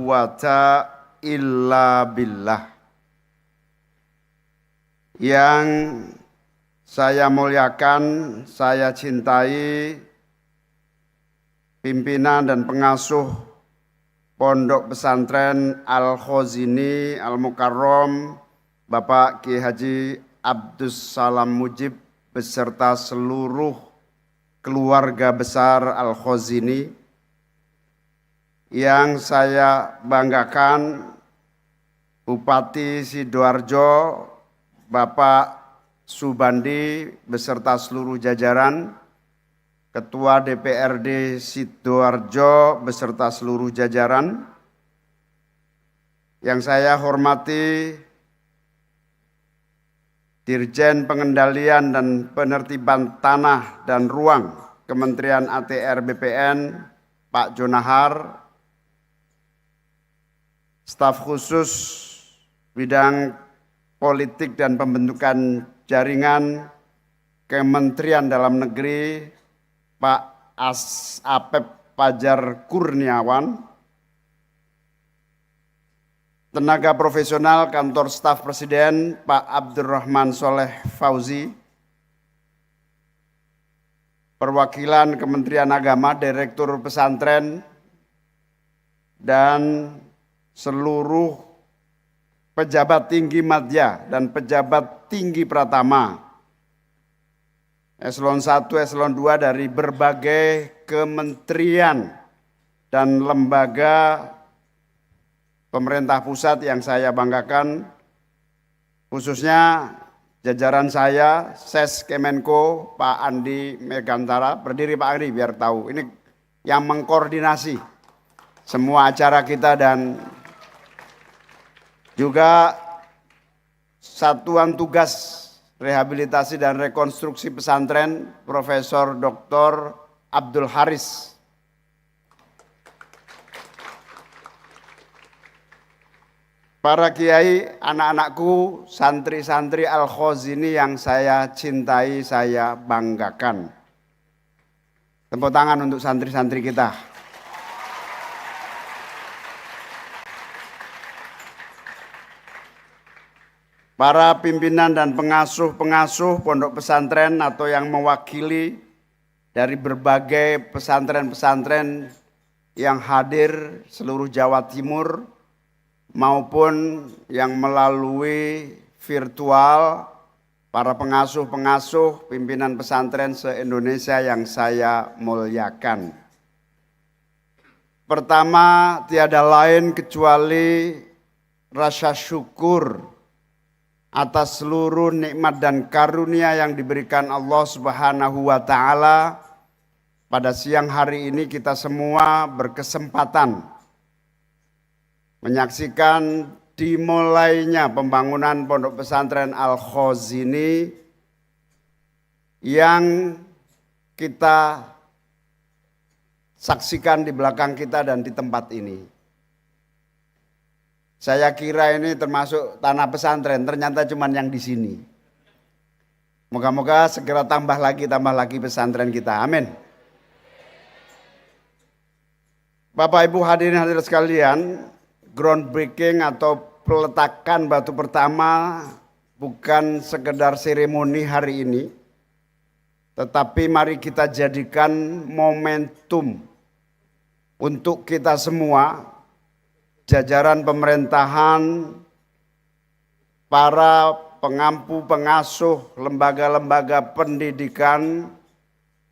quwata illa billah. Yang saya muliakan, saya cintai pimpinan dan pengasuh Pondok Pesantren Al-Khazini Al-Mukarram, Bapak Ki Haji Abdus Salam Mujib beserta seluruh keluarga besar Al-Khazini. Yang saya banggakan, Bupati Sidoarjo, Bapak Subandi beserta seluruh jajaran, Ketua DPRD Sidoarjo beserta seluruh jajaran. Yang saya hormati Dirjen Pengendalian dan Penertiban Tanah dan Ruang Kementerian ATR BPN, Pak Jonahar, staf khusus bidang politik dan pembentukan jaringan Kementerian Dalam Negeri, Pak Apep Fajar Kurniawan, tenaga profesional kantor staf presiden Pak Abdurrahman Soleh Fauzi, perwakilan Kementerian Agama, Direktur Pesantren, dan seluruh pejabat tinggi madya dan pejabat tinggi pratama, eselon 1, eselon 2 dari berbagai kementerian dan lembaga pemerintah pusat yang saya banggakan, khususnya jajaran saya, Ses Kemenko, Pak Andi Megantara. Berdiri Pak Andi biar tahu, ini yang mengkoordinasi semua acara kita, dan juga Satuan Tugas Rehabilitasi dan Rekonstruksi Pesantren Profesor Dr. Abdul Haris. Para kiai, anak-anakku, santri-santri Al-Khazini yang saya cintai, saya banggakan. Tepuk tangan untuk santri-santri kita. Para pimpinan dan pengasuh-pengasuh pondok pesantren atau yang mewakili dari berbagai pesantren-pesantren yang hadir seluruh Jawa Timur maupun yang melalui virtual, para pengasuh-pengasuh pimpinan pesantren se-Indonesia yang saya muliakan. Pertama, tiada lain kecuali rasa syukur atas seluruh nikmat dan karunia yang diberikan Allah Subhanahu wa Ta'ala. Pada siang hari ini kita semua berkesempatan menyaksikan dimulainya pembangunan Pondok Pesantren Al-Khazini yang kita saksikan di belakang kita dan di tempat ini. Saya kira ini termasuk tanah pesantren, ternyata cuma yang di sini. Moga-moga segera tambah lagi pesantren kita. Amin. Bapak Ibu hadirin hadirat sekalian, groundbreaking atau peletakan batu pertama bukan sekedar seremoni hari ini, tetapi mari kita jadikan momentum untuk kita semua, jajaran pemerintahan, para pengampu pengasuh lembaga-lembaga pendidikan,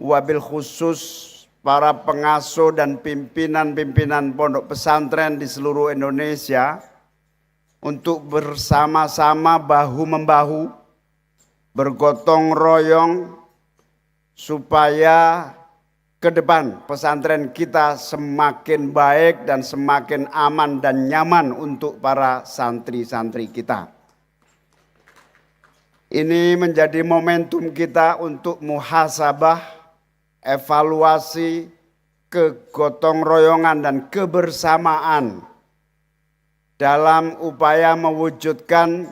wabil khusus para pengasuh dan pimpinan-pimpinan pondok pesantren di seluruh Indonesia untuk bersama-sama bahu-membahu, bergotong royong supaya ke depan pesantren kita semakin baik dan semakin aman dan nyaman untuk para santri-santri kita. Ini menjadi momentum kita untuk muhasabah, evaluasi, kegotong royongan dan kebersamaan dalam upaya mewujudkan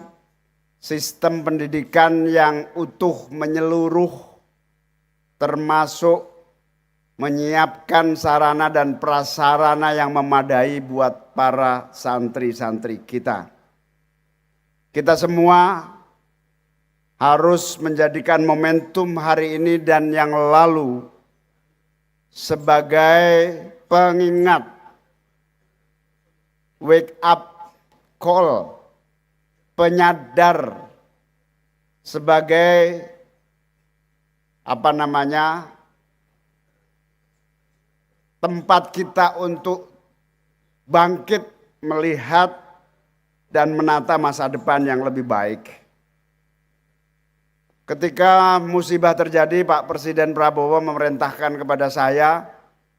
sistem pendidikan yang utuh menyeluruh, termasuk menyiapkan sarana dan prasarana yang memadai buat para santri-santri kita. Kita semua harus menjadikan momentum hari ini dan yang lalu sebagai pengingat, wake up call, penyadar, sebagai tempat kita untuk bangkit melihat dan menata masa depan yang lebih baik. Ketika musibah terjadi, Pak Presiden Prabowo memerintahkan kepada saya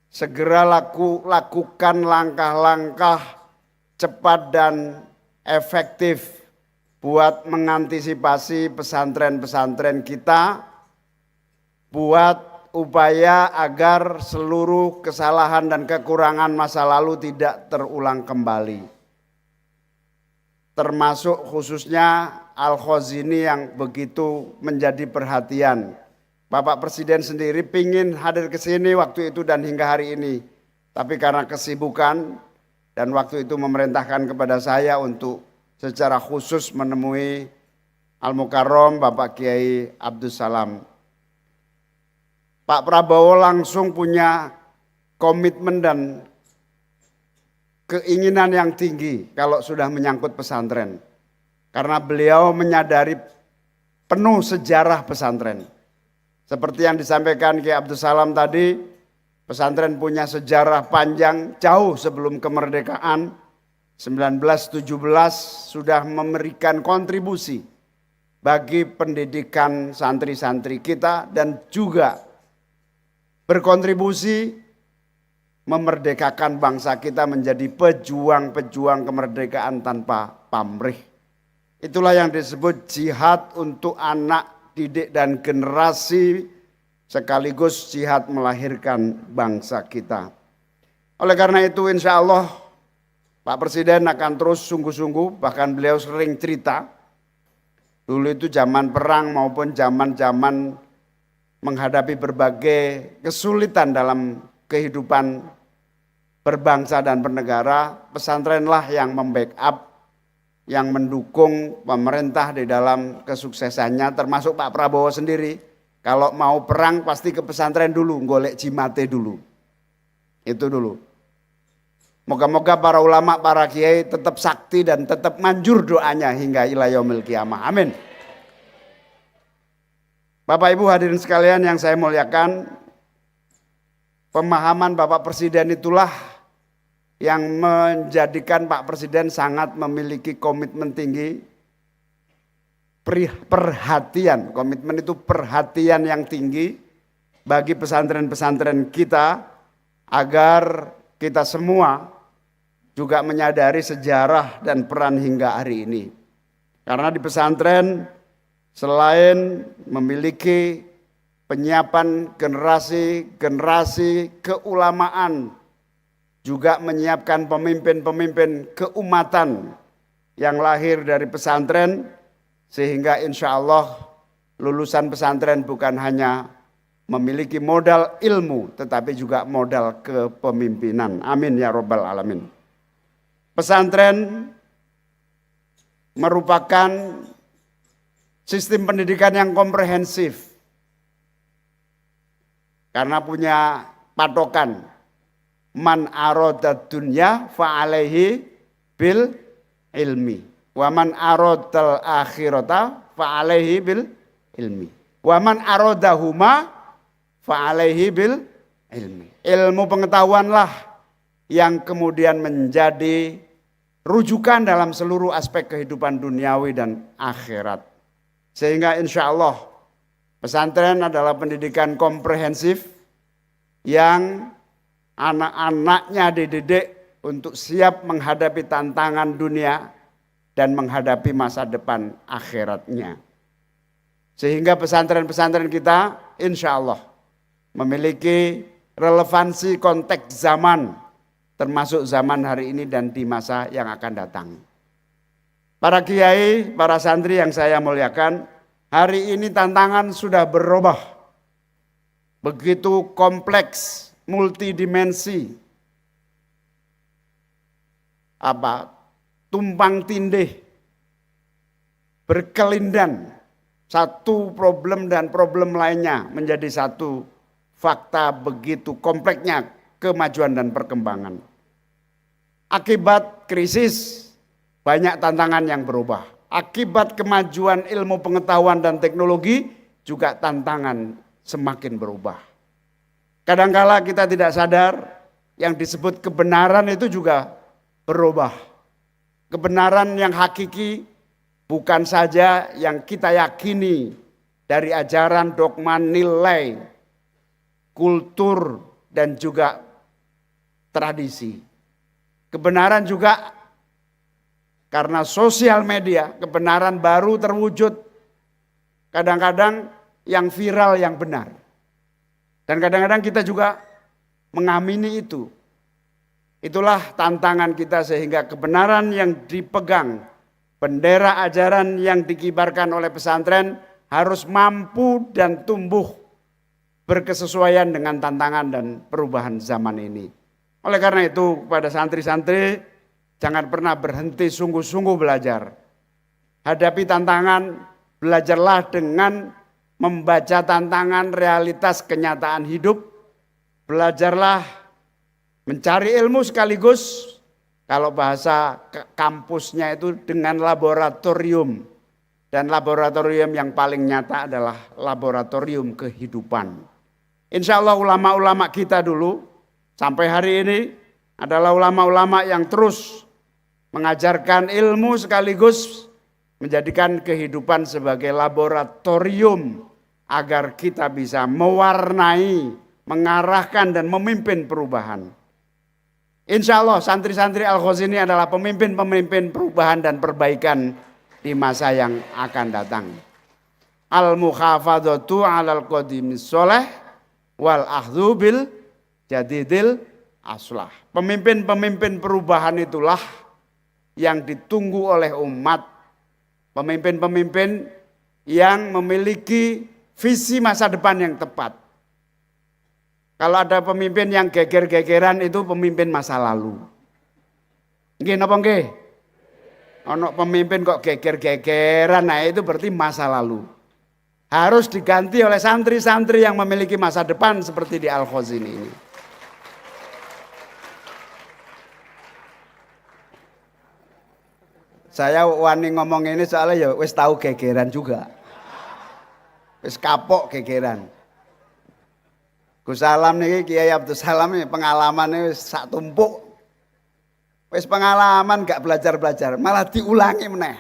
segera lakukan langkah-langkah cepat dan efektif buat mengantisipasi pesantren-pesantren kita, buat upaya agar seluruh kesalahan dan kekurangan masa lalu tidak terulang kembali. Termasuk khususnya Al-Khazini yang begitu menjadi perhatian. Bapak Presiden sendiri pingin hadir ke sini waktu itu dan hingga hari ini. Tapi karena kesibukan dan waktu itu memerintahkan kepada saya untuk secara khusus menemui Al-Mukarram Bapak Kiai Abdus Salam. Pak Prabowo langsung punya komitmen dan keinginan yang tinggi kalau sudah menyangkut pesantren. Karena beliau menyadari penuh sejarah pesantren. Seperti yang disampaikan Kiai Abdus Salam tadi, pesantren punya sejarah panjang jauh sebelum kemerdekaan. 1917 sudah memberikan kontribusi bagi pendidikan santri-santri kita dan juga berkontribusi memerdekakan bangsa kita menjadi pejuang-pejuang kemerdekaan tanpa pamrih. Itulah yang disebut jihad untuk anak didik dan generasi, sekaligus jihad melahirkan bangsa kita. Oleh karena itu insya Allah Pak Presiden akan terus sungguh-sungguh, bahkan beliau sering cerita, dulu itu zaman perang maupun zaman-zaman menghadapi berbagai kesulitan dalam kehidupan berbangsa dan bernegara, pesantrenlah yang membackup, yang mendukung pemerintah di dalam kesuksesannya, termasuk Pak Prabowo sendiri. Kalau mau perang pasti ke pesantren dulu, golek jimate dulu. Itu dulu. Moga-moga para ulama, para kiai tetap sakti dan tetap manjur doanya hingga ila yaumil qiyamah. Amin. Bapak Ibu hadirin sekalian yang saya muliakan, pemahaman Bapak Presiden itulah yang menjadikan Pak Presiden sangat memiliki komitmen tinggi, perhatian, komitmen itu perhatian yang tinggi bagi pesantren-pesantren kita, agar kita semua juga menyadari sejarah dan peran hingga hari ini. Karena di pesantren selain memiliki penyiapan generasi keulamaan, juga menyiapkan pemimpin-pemimpin keumatan yang lahir dari pesantren, sehingga insya Allah lulusan pesantren bukan hanya memiliki modal ilmu, tetapi juga modal kepemimpinan. Amin ya Rabbal Alamin. Pesantren merupakan sistem pendidikan yang komprehensif, karena punya patokan. Man aradad dunya fa alaihi bil ilmi. Wa man aradal akhirata fa alaihi bil ilmi. Wa man aradahuma fa alaihi bil ilmi. Ilmu pengetahuanlah yang kemudian menjadi rujukan dalam seluruh aspek kehidupan duniawi dan akhirat. Sehingga insya Allah pesantren adalah pendidikan komprehensif yang anak-anaknya dididik untuk siap menghadapi tantangan dunia dan menghadapi masa depan akhiratnya. Sehingga pesantren-pesantren kita insya Allah memiliki relevansi konteks zaman, termasuk zaman hari ini dan di masa yang akan datang. Para kiai, para santri yang saya muliakan, hari ini tantangan sudah berubah. begitu kompleks, multidimensi, tumpang tindih, berkelindan, satu problem dan problem lainnya menjadi satu fakta begitu kompleksnya kemajuan dan perkembangan. Akibat krisis, banyak tantangan yang berubah. Akibat kemajuan ilmu pengetahuan dan teknologi, juga tantangan semakin berubah. Kadangkala kita tidak sadar, yang disebut kebenaran itu juga berubah. Kebenaran yang hakiki bukan saja yang kita yakini dari ajaran, dogma, nilai, kultur, dan juga tradisi. Kebenaran juga karena sosial media, kebenaran baru terwujud. Kadang-kadang yang viral yang benar. Dan kadang-kadang kita juga mengamini itu. Itulah tantangan kita sehingga kebenaran yang dipegang, bendera ajaran yang dikibarkan oleh pesantren harus mampu dan tumbuh berkesesuaian dengan tantangan dan perubahan zaman ini. Oleh karena itu kepada santri-santri jangan pernah berhenti sungguh-sungguh belajar. Hadapi tantangan, belajarlah dengan membaca tantangan realitas kenyataan hidup. Belajarlah mencari ilmu sekaligus, kalau bahasa kampusnya itu dengan laboratorium. Dan laboratorium yang paling nyata adalah laboratorium kehidupan. Insya Allah ulama-ulama kita dulu sampai hari ini adalah ulama-ulama yang terus mengajarkan ilmu sekaligus menjadikan kehidupan sebagai laboratorium agar kita bisa mewarnai, mengarahkan dan memimpin perubahan. Insya Allah santri-santri Al-Khazini adalah pemimpin-pemimpin perubahan dan perbaikan di masa yang akan datang. Al-mukhafadhatu 'alal qadimis sholeh wal akhdhu bil jadidil aslah. Pemimpin-pemimpin perubahan itulah yang ditunggu oleh umat. Pemimpin-pemimpin yang memiliki visi masa depan yang tepat. Kalau ada pemimpin yang geger-gegeran itu pemimpin masa lalu. Nggih napa nggih? Ono pemimpin kok geger-gegeran, nah itu berarti masa lalu. Harus diganti oleh santri-santri yang memiliki masa depan seperti di Al-Khazini ini. Saya wani ngomong ini soalnya ya wis tahu gegeran juga. Wis kapok gegeran. Gus Salam niki Kiai Abdul Salam ini pengalamannya wis sak tumpuk. Wis pengalaman gak belajar-belajar, malah diulangi meneh.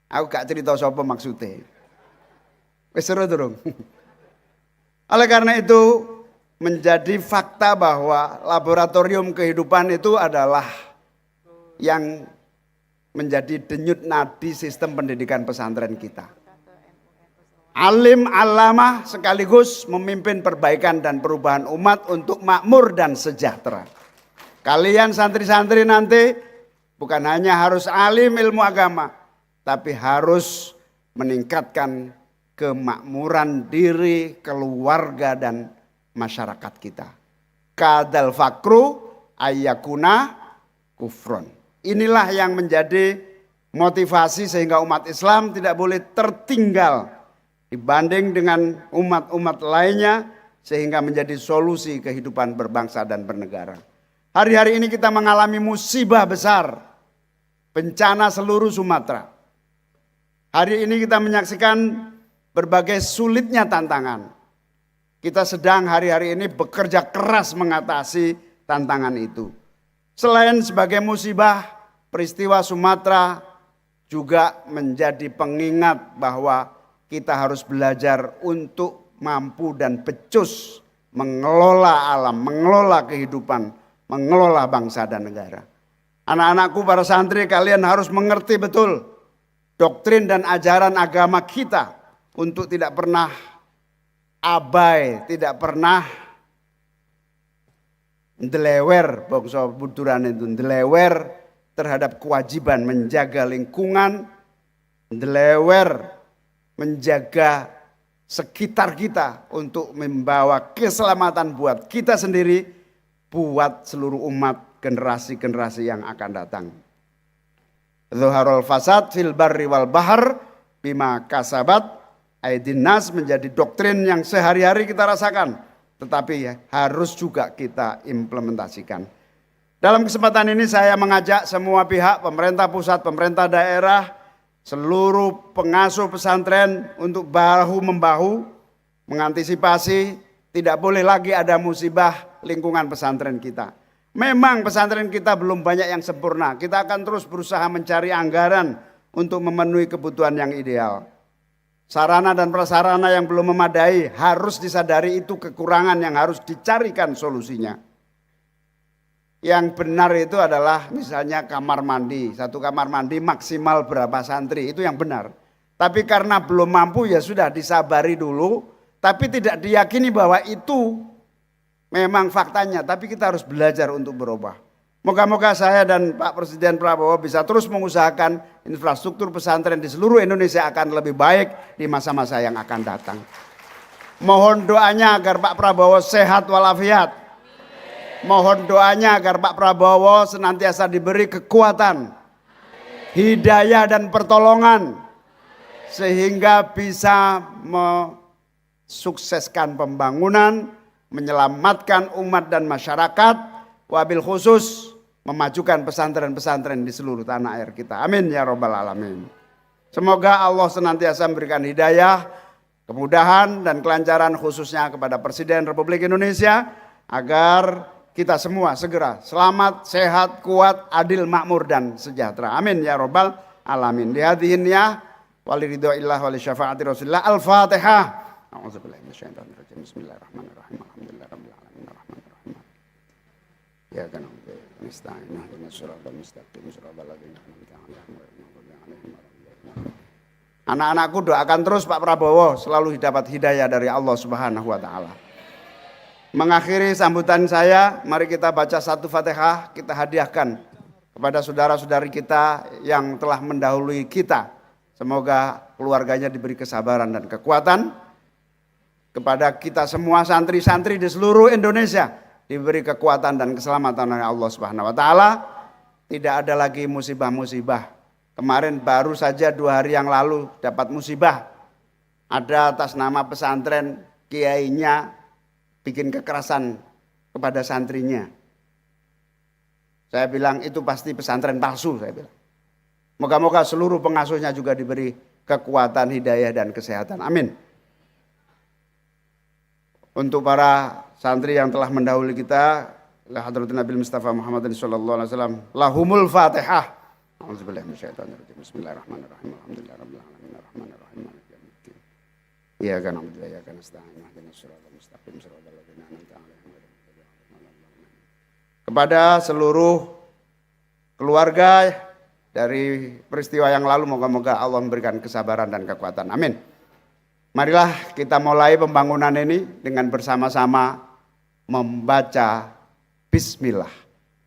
Aku gak cerita sapa maksudnya. Wis seru durung. Oleh karena itu menjadi fakta bahwa laboratorium kehidupan itu adalah yang menjadi denyut nadi sistem pendidikan pesantren kita. Alim alamah sekaligus memimpin perbaikan dan perubahan umat untuk makmur dan sejahtera. Kalian santri-santri nanti bukan hanya harus alim ilmu agama, tapi harus meningkatkan kemakmuran diri, keluarga dan masyarakat kita. Kadal fakru ayyakuna kufron. Inilah yang menjadi motivasi sehingga umat Islam tidak boleh tertinggal dibanding dengan umat-umat lainnya sehingga menjadi solusi kehidupan berbangsa dan bernegara. Hari-hari ini kita mengalami musibah besar, bencana seluruh Sumatera. Hari ini kita menyaksikan berbagai sulitnya tantangan. Kita sedang hari-hari ini bekerja keras mengatasi tantangan itu. Selain sebagai musibah, peristiwa Sumatera juga menjadi pengingat bahwa kita harus belajar untuk mampu dan becus mengelola alam, mengelola kehidupan, mengelola bangsa dan negara. Anak-anakku para santri, kalian harus mengerti betul doktrin dan ajaran agama kita untuk tidak pernah abai, tidak pernah ndelewer, bangsa buduran itu ndelewer terhadap kewajiban menjaga lingkungan, ndelewer menjaga sekitar kita untuk membawa keselamatan buat kita sendiri, buat seluruh umat, generasi-generasi yang akan datang. Zuharul fasad fil barri wal bahar bima kasabat aydin nas menjadi doktrin yang sehari-hari kita rasakan, tetapi harus juga kita implementasikan. Dalam kesempatan ini saya mengajak semua pihak, pemerintah pusat, pemerintah daerah, seluruh pengasuh pesantren untuk bahu-membahu mengantisipasi tidak boleh lagi ada musibah lingkungan pesantren kita. Memang pesantren kita belum banyak yang sempurna. Kita akan terus berusaha mencari anggaran untuk memenuhi kebutuhan yang ideal. Sarana dan prasarana yang belum memadai harus disadari, itu kekurangan yang harus dicarikan solusinya. Yang benar itu adalah misalnya kamar mandi. Satu kamar mandi maksimal berapa santri, itu yang benar. Tapi karena belum mampu ya sudah disabari dulu. Tapi tidak diyakini bahwa itu memang faktanya, tapi kita harus belajar untuk berubah. Moga-moga saya dan Pak Presiden Prabowo bisa terus mengusahakan infrastruktur pesantren di seluruh Indonesia akan lebih baik di masa-masa yang akan datang. Mohon doanya agar Pak Prabowo sehat walafiat. Mohon doanya agar Pak Prabowo senantiasa diberi kekuatan, hidayah dan pertolongan, sehingga bisa mensukseskan pembangunan, menyelamatkan umat dan masyarakat, wabil khusus memajukan pesantren-pesantren di seluruh tanah air kita. Amin ya robbal alamin. Semoga Allah senantiasa memberikan hidayah, kemudahan dan kelancaran khususnya kepada Presiden Republik Indonesia, agar kita semua segera selamat, sehat, kuat, adil, makmur dan sejahtera. Amin ya robbal alamin. Dihadirin ya, wali ridho illah wali syafaati rasulillah. Al-Fatihah. A'udzubillahi minasyaitonirrajim. Bismillahirrahmanirrahim. Alhamdulillahirabbil alamin arrahmanirrahim. Ya kana nasta'in ihdinas siratal mustaqim siratal ladzina an'amta 'alaihim ghairil maghdubi 'alaihim waladdallin. Anak-anakku doakan terus Pak Prabowo selalu dapat hidayah dari Allah Subhanahu wa taala. Mengakhiri sambutan saya, mari kita baca satu Fatihah, kita hadiahkan kepada saudara-saudari kita yang telah mendahului kita. Semoga keluarganya diberi kesabaran dan kekuatan. Kepada kita semua santri-santri di seluruh Indonesia diberi kekuatan dan keselamatan oleh Allah Subhanahu wa taala. Tidak ada lagi musibah-musibah. Kemarin baru saja 2 hari yang lalu dapat musibah. Ada atas nama pesantren, kiainya bikin kekerasan kepada santrinya. Saya bilang itu pasti pesantren palsu, saya bilang. Moga-moga seluruh pengasuhnya juga diberi kekuatan, hidayah dan kesehatan. Amin. Untuk para santri yang telah mendahului kita, la hadratin Nabi Mustafa Muhammadin sallallahu alaihi wasallam, lahumul Fatihah. A'udzubillahi minasyaitonirrajim. Bismillahirrahmanirrahim. Alhamdulillahirabbil alamin arrahmanirrahim maliki yaumiddin. Iyyaka na'budu wa iyyaka nasta'in. Ihdinas siratal mustaqim siratal ladzina an'amta 'alaihim ghairil maghdubi 'alaihim. Kepada seluruh keluarga dari peristiwa yang lalu, moga-moga Allah memberikan kesabaran dan kekuatan. Amin. Marilah kita mulai pembangunan ini dengan bersama-sama membaca Bismillah.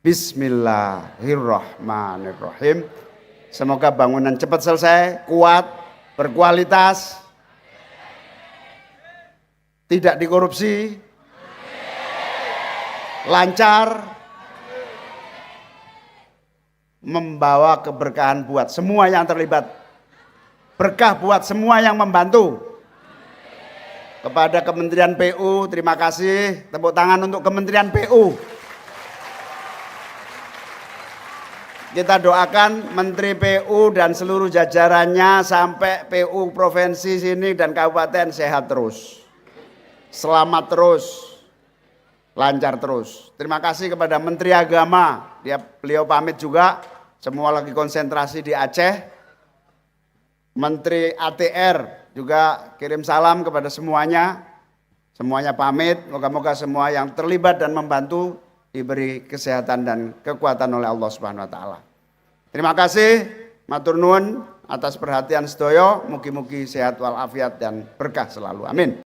Bismillahirrahmanirrahim. Semoga bangunan cepat selesai, kuat, berkualitas, tidak dikorupsi, lancar, membawa keberkahan buat semua yang terlibat, berkah buat semua yang membantu. Kepada Kementerian PU, terima kasih, tepuk tangan untuk Kementerian PU. Kita doakan Menteri PU dan seluruh jajarannya sampai PU provinsi sini dan kabupaten sehat terus, selamat terus, lancar terus. Terima kasih kepada Menteri Agama, beliau pamit juga, semua lagi konsentrasi di Aceh. Menteri ATR juga kirim salam kepada semuanya. Semuanya pamit, moga-moga semua yang terlibat dan membantu diberi kesehatan dan kekuatan oleh Allah Subhanahu wa taala. Terima kasih, matur nuwun atas perhatian sedaya, mugi-mugi sehat walafiat dan berkah selalu. Amin.